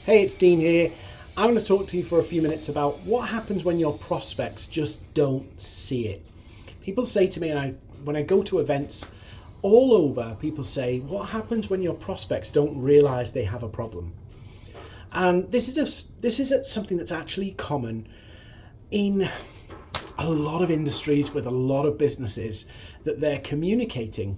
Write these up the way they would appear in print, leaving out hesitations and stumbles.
Hey, it's Dean here. I'm going to talk to you for a few minutes about what happens when your prospects just don't see it. People say to me, and when I go to events all over, people say, what happens when your prospects don't realize they have a problem? And this is something that's actually common in a lot of industries with a lot of businesses, that they're communicating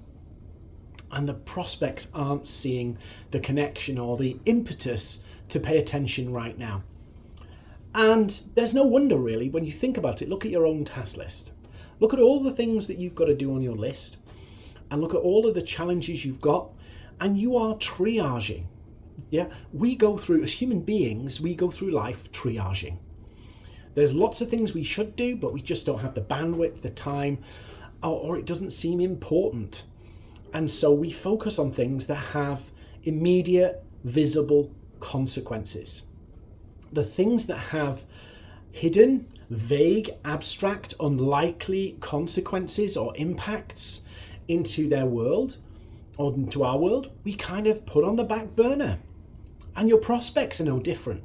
and the prospects aren't seeing the connection or the impetus to pay attention right now. And there's no wonder really when you think about it. Look at your own task list. Look at all the things that you've got to do on your list, and look at all of the challenges you've got, and you are triaging. Yeah, we go through, as human beings, we go through life triaging. There's lots of things we should do, but we just don't have the bandwidth, the time, or it doesn't seem important. And so we focus on things that have immediate, visible consequences. The things that have hidden, vague, abstract, unlikely consequences or impacts into their world or into our world, we kind of put on the back burner. And your prospects are no different.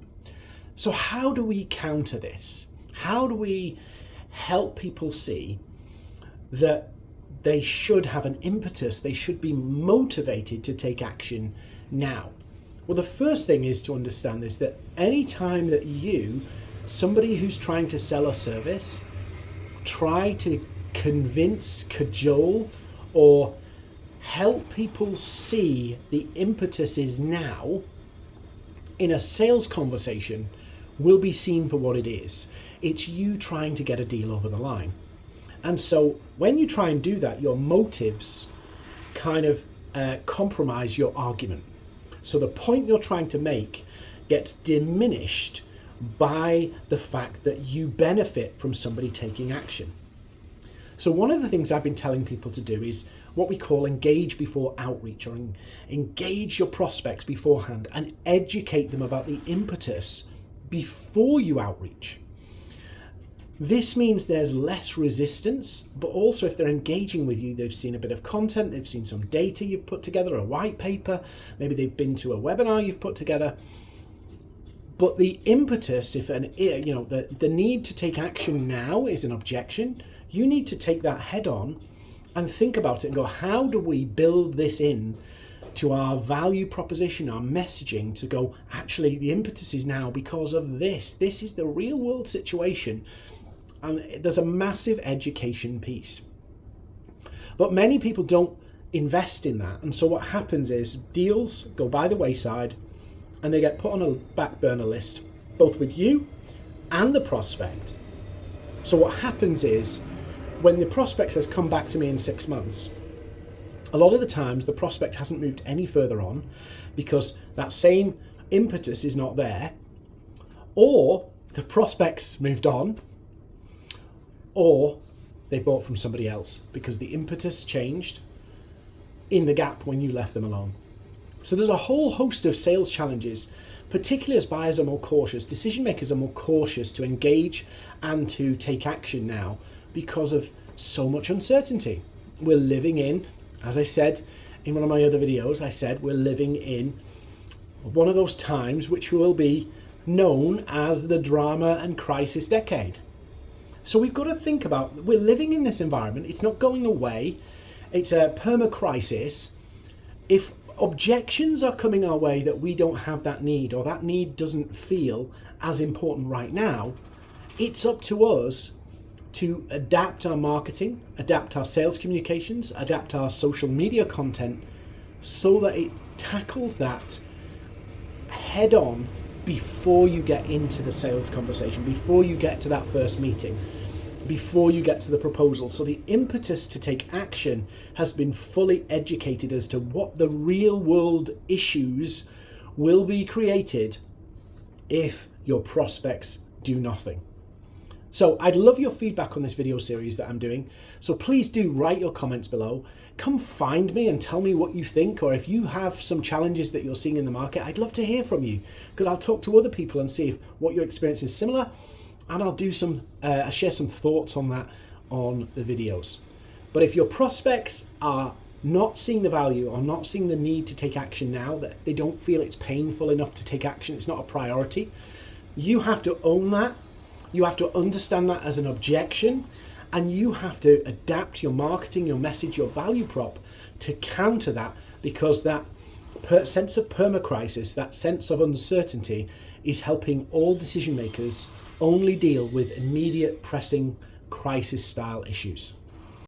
So how do we counter this? How do we help people see that they should have an impetus, they should be motivated to take action now? Well, the first thing is to understand is that any time that somebody who's trying to sell a service, try to convince, cajole, or help people see the impetus is now in a sales conversation, will be seen for what it is. It's you trying to get a deal over the line. And so when you try and do that, your motives kind of compromise your argument. So the point you're trying to make gets diminished by the fact that you benefit from somebody taking action. So one of the things I've been telling people to do is what we call engage before outreach, or engage your prospects beforehand and educate them about the impetus before you outreach. This means there's less resistance, but also if they're engaging with you, they've seen a bit of content, they've seen some data you've put together, a white paper, maybe they've been to a webinar you've put together. But the impetus, the need to take action now is an objection, you need to take that head on and think about it and go, how do we build this in to our value proposition, our messaging, to go, actually, the impetus is now because of this. This is the real world situation. And there's a massive education piece. But many people don't invest in that. And so what happens is deals go by the wayside and they get put on a back burner list, both with you and the prospect. So what happens is when the prospect says, come back to me in 6 months, a lot of the times the prospect hasn't moved any further on because that same impetus is not there, or the prospect's moved on, or they bought from somebody else because the impetus changed in the gap when you left them alone. So there's a whole host of sales challenges, particularly as buyers are more cautious, decision makers are more cautious to engage and to take action now because of so much uncertainty. We're living in, as I said in one of my other videos, we're living in one of those times which will be known as the drama and crisis decade. So we've got to think about, we're living in this environment, it's not going away, it's a perma-crisis. If objections are coming our way that we don't have that need, or that need doesn't feel as important right now, it's up to us to adapt our marketing, adapt our sales communications, adapt our social media content so that it tackles that head on before you get into the sales conversation, before you get to that first meeting, before you get to the proposal. So the impetus to take action has been fully educated as to what the real world issues will be created if your prospects do nothing. So I'd love your feedback on this video series that I'm doing. So please do write your comments below. Come find me and tell me what you think, or if you have some challenges that you're seeing in the market, I'd love to hear from you, because I'll talk to other people and see if what your experience is similar, and I'll do share some thoughts on that on the videos. But if your prospects are not seeing the value or not seeing the need to take action now, that they don't feel it's painful enough to take action, it's not a priority, you have to own that. You have to understand that as an objection, and you have to adapt your marketing, your message, your value prop to counter that, because that sense of permacrisis, that sense of uncertainty, is helping all decision makers only deal with immediate pressing crisis style issues.